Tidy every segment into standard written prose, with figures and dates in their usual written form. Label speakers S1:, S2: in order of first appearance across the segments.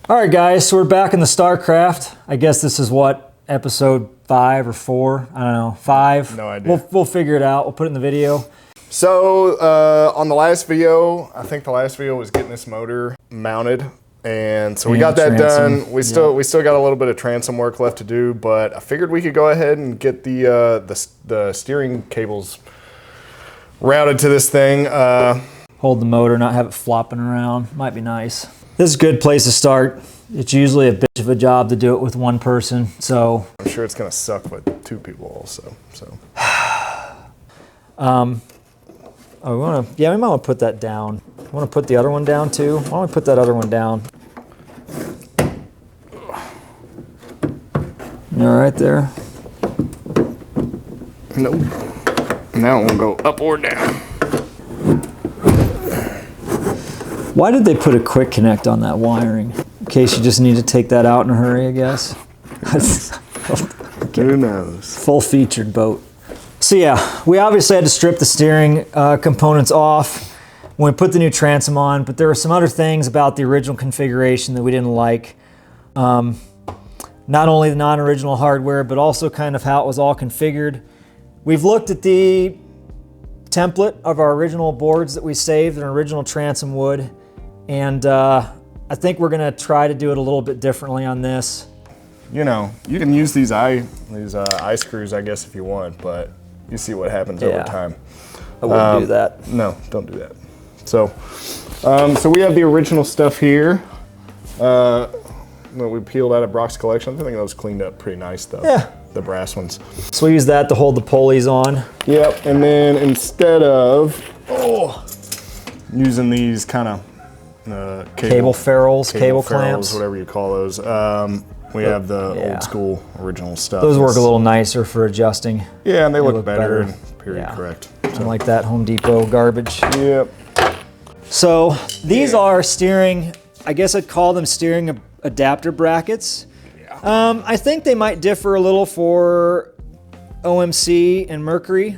S1: All right, guys, so we're back in the Starcraft. I guess this is what, episode 5 or 4? I don't know, 5?
S2: No idea.
S1: We'll figure it out. We'll put it in the video.
S2: So on the last video, I think the last video was getting this motor mounted, and so we got that done. We still got a little bit of transom work left to do, but I figured we could go ahead and get the steering cables routed to this thing.
S1: Hold the motor, not have it flopping around. Might be nice. This is a good place to start. It's usually a bitch of a job to do it with one person, so.
S2: I'm sure it's gonna suck with 2 people also, so.
S1: Oh, we might want to put that down. Want to put the other one down too? Why don't we put that other one down? All right there.
S2: Nope. Now it won't go up or down.
S1: Why did they put a quick connect on that wiring? In case you just need to take that out in a hurry, I guess.
S2: Who knows?
S1: Full featured boat. So yeah, we obviously had to strip the steering components off when we put the new transom on, but there were some other things about the original configuration that we didn't like. Not only the non-original hardware, but also kind of how it was all configured. We've looked at the template of our original boards that we saved in original transom wood, and I think we're gonna try to do it a little bit differently on this.
S2: You know, you can use these eye screws, I guess, if you want, but you see what happens over time.
S1: I wouldn't do that.
S2: No, don't do that. So, so we have the original stuff here that we peeled out of Brock's collection. I think that was cleaned up pretty nice, though.
S1: Yeah.
S2: The brass ones.
S1: So we use that to hold the pulleys on.
S2: Yep, and then instead of using these kind of
S1: cable ferrules, cable clamps,
S2: whatever you call those, we have the old school original stuff.
S1: Those work a little nicer for adjusting.
S2: Yeah, and they look better and period correct.
S1: So. Like that Home Depot garbage.
S2: Yep.
S1: So these are steering, I guess I'd call them steering adapter brackets. Yeah. I think they might differ a little for OMC and Mercury,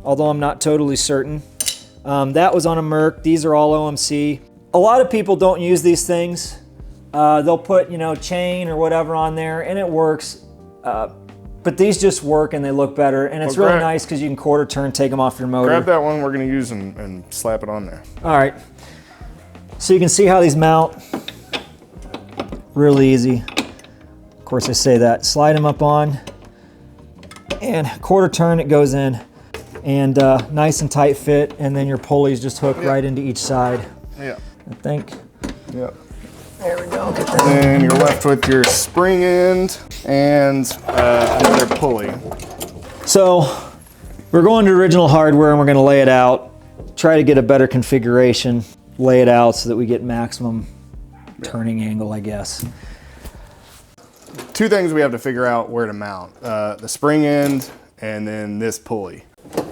S1: although I'm not totally certain. That was on a Merc. These are all OMC. A lot of people don't use these things. They'll put, chain or whatever on there, and it works. But these just work and they look better, and it's really nice because you can quarter turn, take them off your motor.
S2: Grab that one we're going to use and slap it on there.
S1: All right. So you can see how these mount. Really easy. Of course, I say that. Slide them up on, and quarter turn, it goes in, and nice and tight fit, and then your pulleys just hook right into each side.
S2: Yeah.
S1: I think.
S2: Yep.
S1: There we go. Get that.
S2: And you're left with your spring end and another pulley.
S1: So we're going to original hardware and we're going to lay it out, try to get a better configuration, lay it out so that we get maximum turning angle, I guess.
S2: 2 things we have to figure out where to mount. The spring end and then this pulley.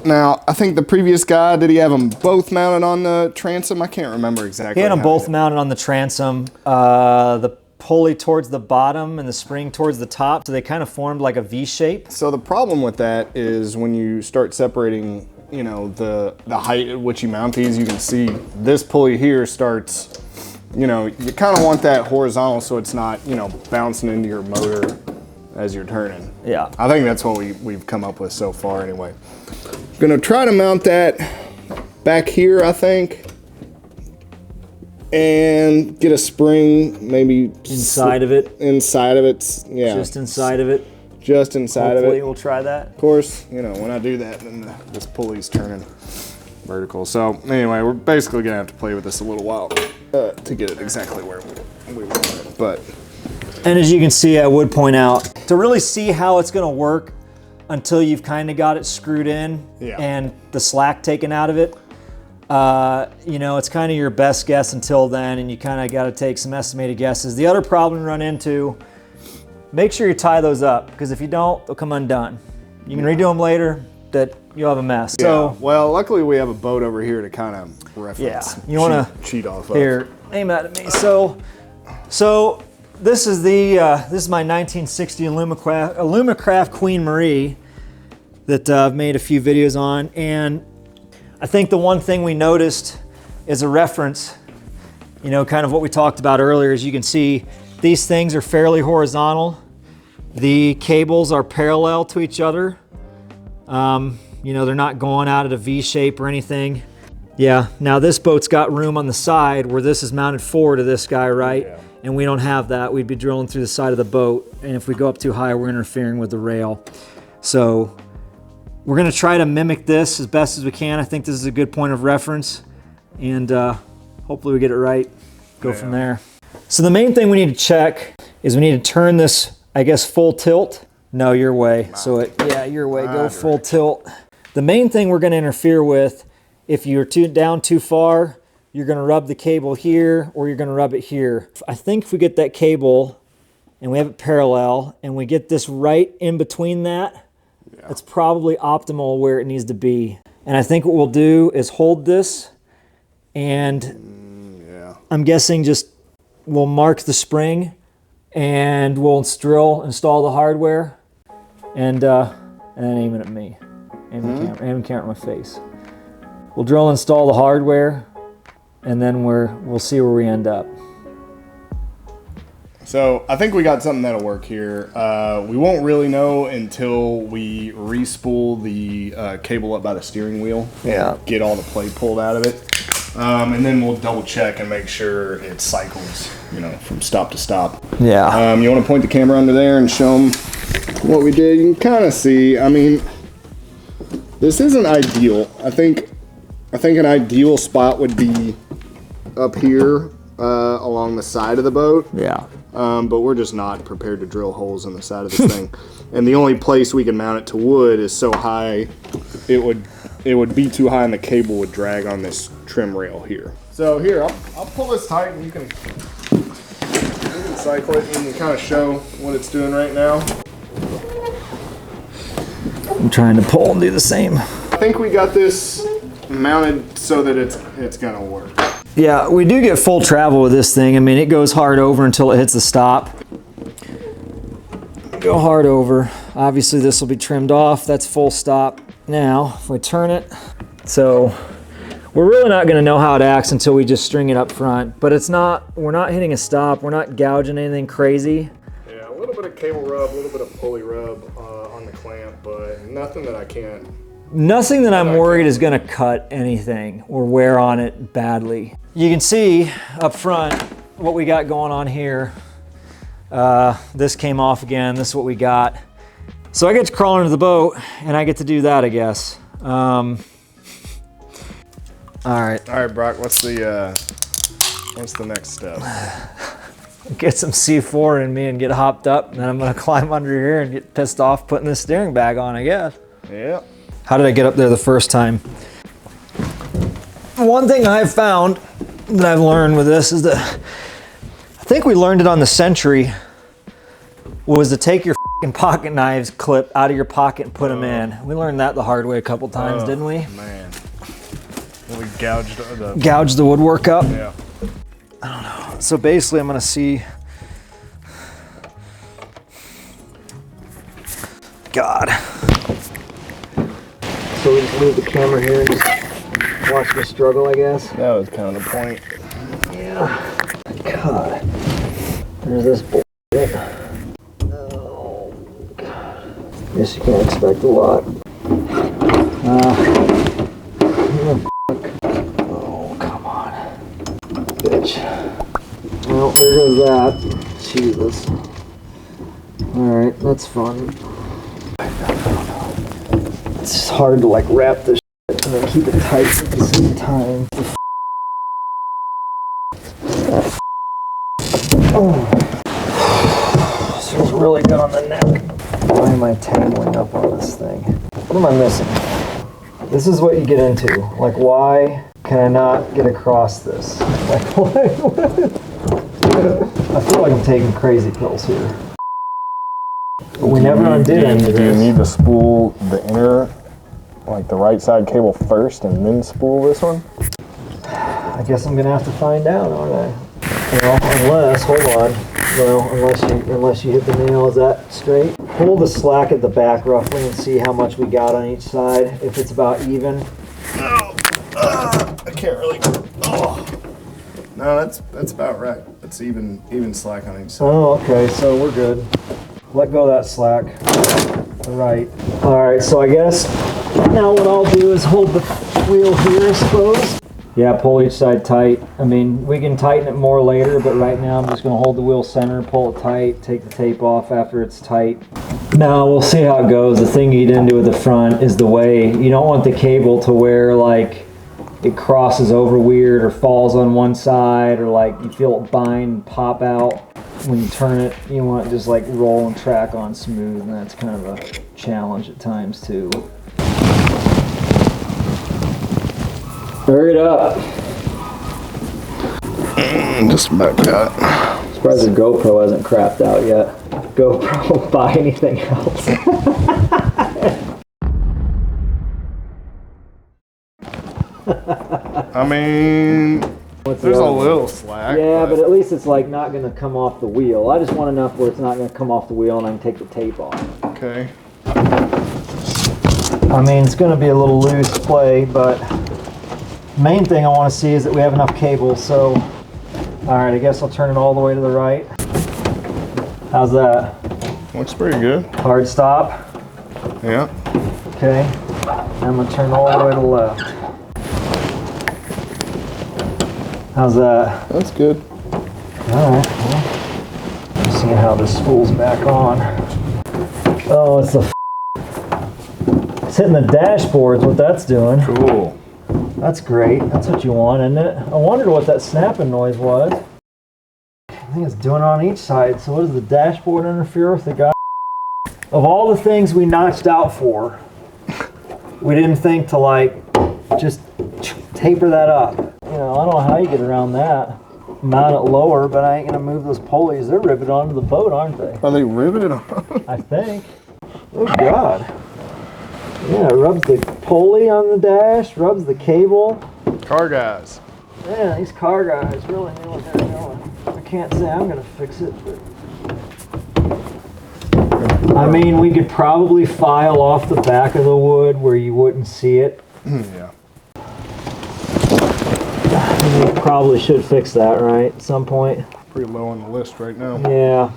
S2: Now, I think the previous guy, did he have them both mounted on the transom? I can't remember exactly.
S1: He had them both mounted on the transom. The pulley towards the bottom and the spring towards the top, so they kind of formed like a V shape.
S2: So the problem with that is when you start separating, the height at which you mount these, you can see this pulley here starts, you kind of want that horizontal so it's not, bouncing into your motor as you're turning.
S1: Yeah.
S2: I think that's what we've come up with so far anyway. Gonna try to mount that back here, I think, and get a spring maybe
S1: inside of it.
S2: Inside of it, yeah.
S1: Just inside of it.
S2: Just inside of it.
S1: Hopefully we'll try that.
S2: Of course, when I do that, then this pulley's turning vertical. So anyway, we're basically gonna have to play with this a little while to get it exactly where we want it. But.
S1: And as you can see, I would point out, to really see how it's gonna work until you've kind of got it screwed in and the slack taken out of it, it's kind of your best guess until then, and you kind of got to take some estimated guesses. The other problem you run into, make sure you tie those up, because if you don't, they'll come undone. You can redo them later, that you'll have a mess.
S2: Yeah.
S1: So,
S2: well, luckily we have a boat over here to kind of reference.
S1: Yeah, you want to
S2: cheat off of.
S1: Here, aim that at me. So this is my 1960 Alumacraft Queen Marie that I've made a few videos on, and I think the one thing we noticed is a reference you know, kind of what we talked about earlier. As you can see, these things are fairly horizontal. The cables are parallel to each other. You know, they're not going out at a V shape or anything. Yeah, now this boat's got room on the side where this is mounted forward to this guy, right? Yeah. And we don't have that. We'd be drilling through the side of the boat. And if we go up too high, we're interfering with the rail. So we're gonna try to mimic this as best as we can. I think this is a good point of reference. And hopefully we get it right. Go from there. So the main thing we need to check is we need to turn this, I guess, full tilt. No, your way. So yeah, your way, go full tilt. The main thing we're gonna interfere with, if you're down too far, you're gonna rub the cable here or you're gonna rub it here. I think if we get that cable and we have it parallel and we get this right in between that, it's probably optimal where it needs to be. And I think what we'll do is hold this and I'm guessing just we'll mark the spring and we'll install the hardware and then aim it at me. Aim the camera at my face. We'll drill install the hardware and then we'll see where we end up.
S2: So I think we got something that'll work here. We won't really know until we re-spool the cable up by the steering wheel.
S1: Yeah.
S2: Get all the plate pulled out of it. And then we'll double check and make sure it cycles, you know, from stop to stop.
S1: Yeah.
S2: You want to point the camera under there and show them what we did? You can kind of see, I mean, this isn't ideal. I think an ideal spot would be up here along the side of the boat.
S1: Yeah.
S2: But we're just not prepared to drill holes in the side of this thing. And the only place we can mount it to wood is so high, it would be too high and the cable would drag on this trim rail here. So here, I'll pull this tight and you can cycle it and kind of show what it's doing right now.
S1: I'm trying to pull and do the same.
S2: I think we got this mounted so that it's gonna work.
S1: Yeah, we do get full travel with this thing. I mean, it goes hard over until it hits the stop. Go hard over. Obviously this will be trimmed off. That's full stop. Now, if we turn it, so we're really not gonna know how it acts until we just string it up front, but we're not hitting a stop. We're not gouging anything crazy.
S2: Yeah, a little bit of cable rub, a little bit of pulley rub on the clamp, but nothing that I can't.
S1: Nothing that I'm worried is gonna cut anything or wear on it badly. You can see up front what we got going on here. This came off again, this is what we got. So I get to crawl into the boat and I get to do that, I guess. All right.
S2: All right, Brock, what's the next step?
S1: Get some C4 in me and get hopped up, and then I'm gonna climb under here and get pissed off putting this steering bag on, I guess.
S2: Yeah.
S1: How did I get up there the first time? One thing I've found that I've learned with this is that, I think we learned it on the Century, was to take your f***ing pocket knives clip out of your pocket and put them in. We learned that the hard way a couple times, didn't we?
S2: Man. We gouged
S1: the woodwork up?
S2: Yeah.
S1: I don't know. So basically I'm gonna see, God. So we just leave the camera here and just watch me struggle, I guess.
S2: That was kind of the point.
S1: Yeah. God. There's this bullshit. Oh, God. Guess you can't expect a lot. Oh, come on. Bitch. Well, there goes that. Jesus. Alright, that's fun. It's just hard to like wrap this shit and then keep it tight at the same time. Oh. This feels really good on the neck. Why am I tangling up on this thing? What am I missing? This is what you get into. Like, why can I not get across this? Like, why? I feel like I'm taking crazy pills here. But we never undid any of this.
S2: Do you need to spool the inner, like the right side cable first and then spool this one?
S1: I guess I'm gonna have to find out, aren't I? Well, unless, hold on. Well, unless you hit the nail, is that straight? Pull the slack at the back roughly and see how much we got on each side, if it's about even.
S2: I can't really. Oh. No, that's about right. That's even slack on each side.
S1: Oh, okay, so we're good. Let go of that slack. Right. All right, so I guess now what I'll do is hold the wheel here, I suppose. Yeah, pull each side tight. I mean, we can tighten it more later, but right now I'm just gonna hold the wheel center, pull it tight, take the tape off after it's tight. Now we'll see how it goes. The thing you didn't do at the front is the way, you don't want the cable to where like it crosses over weird or falls on one side, or like you feel it bind and pop out when you turn it. You want it just like roll and track on smooth, and that's kind of a challenge at times too. Hurry it up.
S2: Just about got it.
S1: Surprised the GoPro hasn't crapped out yet. GoPro won't buy anything else.
S2: I mean, there's a little slack.
S1: Yeah, but at least it's like not going to come off the wheel. I just want enough where it's not going to come off the wheel and I can take the tape off.
S2: Okay.
S1: I mean, it's going to be a little loose play, but main thing I want to see is that we have enough cable. So, all right, I guess I'll turn it all the way to the right. How's that?
S2: Looks pretty good.
S1: Hard stop.
S2: Yeah.
S1: Okay. I'm going to turn all the way to the left. How's that?
S2: That's good.
S1: All right. Well, let's see how this spool's back on. Oh, it's hitting the dashboard's what that's doing.
S2: Cool.
S1: That's great. That's what you want, isn't it? I wondered what that snapping noise was. I think it's doing it on each side. So what does the dashboard interfere with the guy? Of all the things we notched out for, we didn't think to like just taper that up. You know, I don't know how you get around that. Mount it lower, but I ain't gonna move those pulleys. They're riveted onto the boat, aren't they?
S2: Are they riveted on?
S1: I think. Oh God. Yeah, it rubs the pulley on the dash, rubs the cable.
S2: Car guys.
S1: Yeah, these car guys really know what they're doing. I can't say I'm gonna fix it, but I mean, we could probably file off the back of the wood where you wouldn't see it.
S2: Yeah.
S1: We probably should fix that, right? At some point.
S2: Pretty low on the list right now.
S1: Yeah.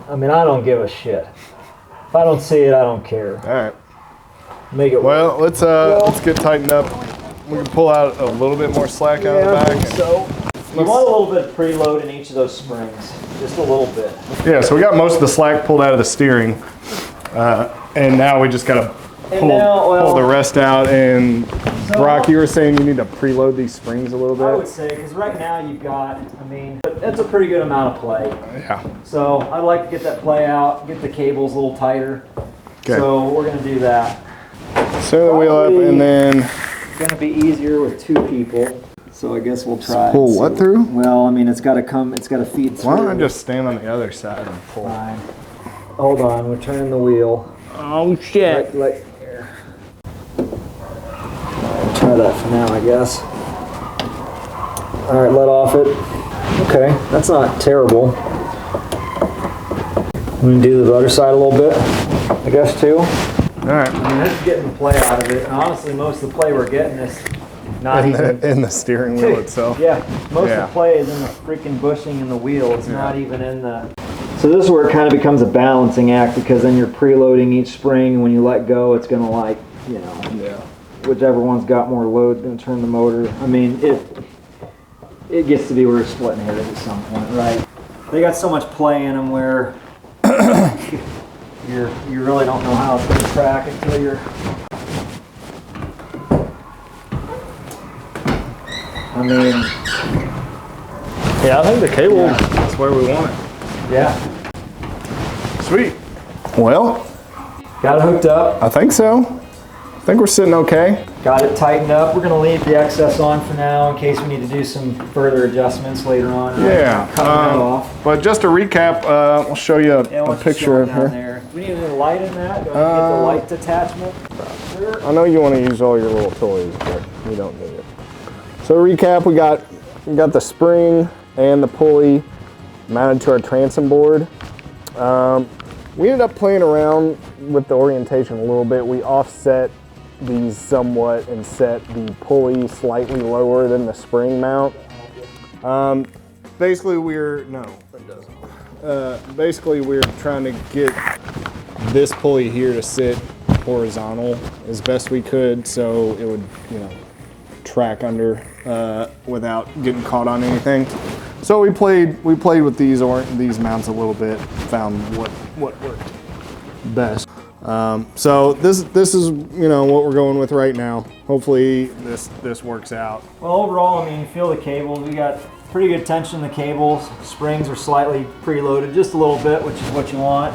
S1: I mean, I don't give a shit. If I don't see it, I don't care.
S2: All right.
S1: Make it
S2: well, let's get tightened up. We can pull out a little bit more slack out of the back.
S1: I think so. You want a little bit of preload in each of those springs, just a little bit.
S2: Yeah, so we got most of the slack pulled out of the steering, and now we just gotta pull the rest out. And so, Brock, you were saying you need to preload these springs a little bit?
S1: I would say, because right now you've got, I mean, that's a pretty good amount of play.
S2: Yeah.
S1: So I'd like to get that play out, get the cables a little tighter. Okay. So we're gonna do that.
S2: Set the wheel up, and then
S1: it's gonna be easier with two people. So I guess we'll try.
S2: Pull what through?
S1: Well, I mean, it's got to come. It's got to feed through.
S2: Why don't I just stand on the other side and pull?
S1: Fine. Hold on, we're turning the wheel.
S2: Oh shit!
S1: Here. Try that for now, I guess. All right, let off it. Okay, that's not terrible. I'm gonna do the other side a little bit, I guess too.
S2: All right.
S1: I mean, that's getting the play out of it. And honestly, most of the play we're getting is not
S2: in the steering wheel itself.
S1: Yeah, most of the play is in the freaking bushing in the wheel. It's not even in the. So this is where it kind of becomes a balancing act, because then you're preloading each spring, and when you let go, it's gonna like, you know, whichever one's got more load is gonna turn the motor. I mean, it gets to be where it's splitting hairs at some point, right? They got so much play in them where you really don't know how it's gonna track until you're. I mean,
S2: yeah, I think the cable is where we want it.
S1: Yeah.
S2: Sweet. Well,
S1: got it hooked up.
S2: I think so. I think we're sitting okay.
S1: Got it tightened up. We're going to leave the excess on for now in case we need to do some further adjustments later on.
S2: Yeah.
S1: Cut that off.
S2: But just to recap, we'll show you a picture of her.
S1: There. Do we need any light in that? Do I need to get the light attachment? Sure.
S2: I know you want to use all your little toys, but you don't need it. So to recap, we got the spring and the pulley mounted to our transom board. We ended up playing around with the orientation a little bit. We offset these somewhat and set the pulley slightly lower than the spring mount. Basically basically we're trying to get this pulley here to sit horizontal as best we could, so it would, you know, track under without getting caught on anything. So we played with these mounts a little bit, found what worked best. So this is, you know, what we're going with right now. Hopefully this works out.
S1: Well, overall, I mean, you feel the cables. We got pretty good tension in the cables. Springs are slightly preloaded, just a little bit, which is what you want.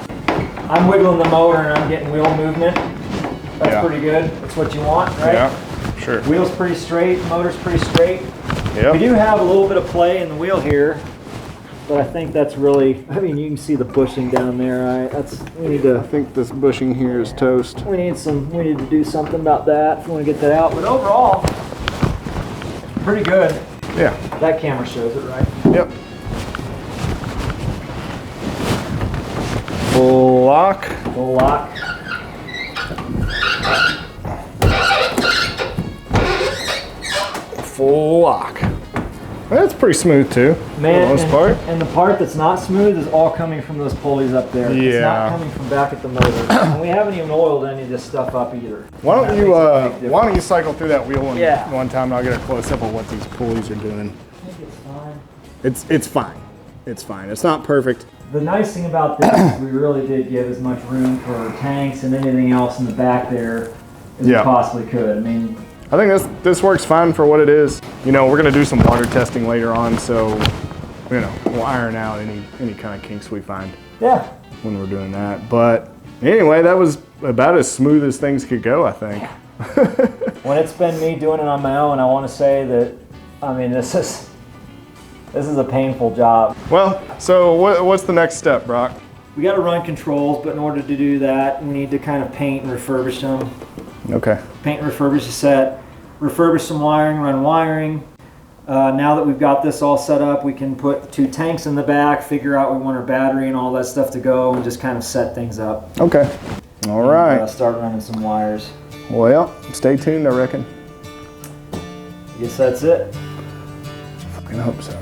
S1: I'm wiggling the motor and I'm getting wheel movement. That's pretty good. That's what you want, right?
S2: Yeah, sure.
S1: Wheel's pretty straight, motor's pretty straight.
S2: Yep.
S1: We do have a little bit of play in the wheel here, but I think that's really, I mean, you can see the bushing down there, right?
S2: I think this bushing here is toast.
S1: We need to do something about that if we want to get that out. But overall, pretty good.
S2: Yeah.
S1: That camera shows it, right?
S2: Yep. Full lock.
S1: Full lock.
S2: Full lock. That's pretty smooth too,
S1: Man,
S2: for the most part.
S1: And the part that's not smooth is all coming from those pulleys up there.
S2: Yeah.
S1: It's not coming from back at the motor. And we haven't even oiled any of this stuff up either.
S2: Why don't you cycle through that wheel one time and I'll get a close up of what these pulleys are doing.
S1: I think it's fine.
S2: It's fine. It's fine. It's not perfect.
S1: The nice thing about this is we really did give as much room for tanks and anything else in the back there as we possibly could. I mean,
S2: I think this works fine for what it is. You know, we're gonna do some water testing later on, so you know, we'll iron out any kind of kinks we find.
S1: Yeah.
S2: When we're doing that. But anyway, that was about as smooth as things could go, I think.
S1: When it's been me doing it on my own, I want to say that, I mean, this is a painful job.
S2: Well, so what's the next step, Brock?
S1: We got to run controls, but in order to do that, we need to kind of paint and refurbish them.
S2: Okay.
S1: Paint and refurbish the set, refurbish some wiring, run wiring. Now that we've got this all set up, we can put the 2 tanks in the back, figure out where we want our battery and all that stuff to go, and just kind of set things up.
S2: Okay. All right.
S1: Start running some wires.
S2: Well, stay tuned, I reckon.
S1: I guess that's it.
S2: I hope so.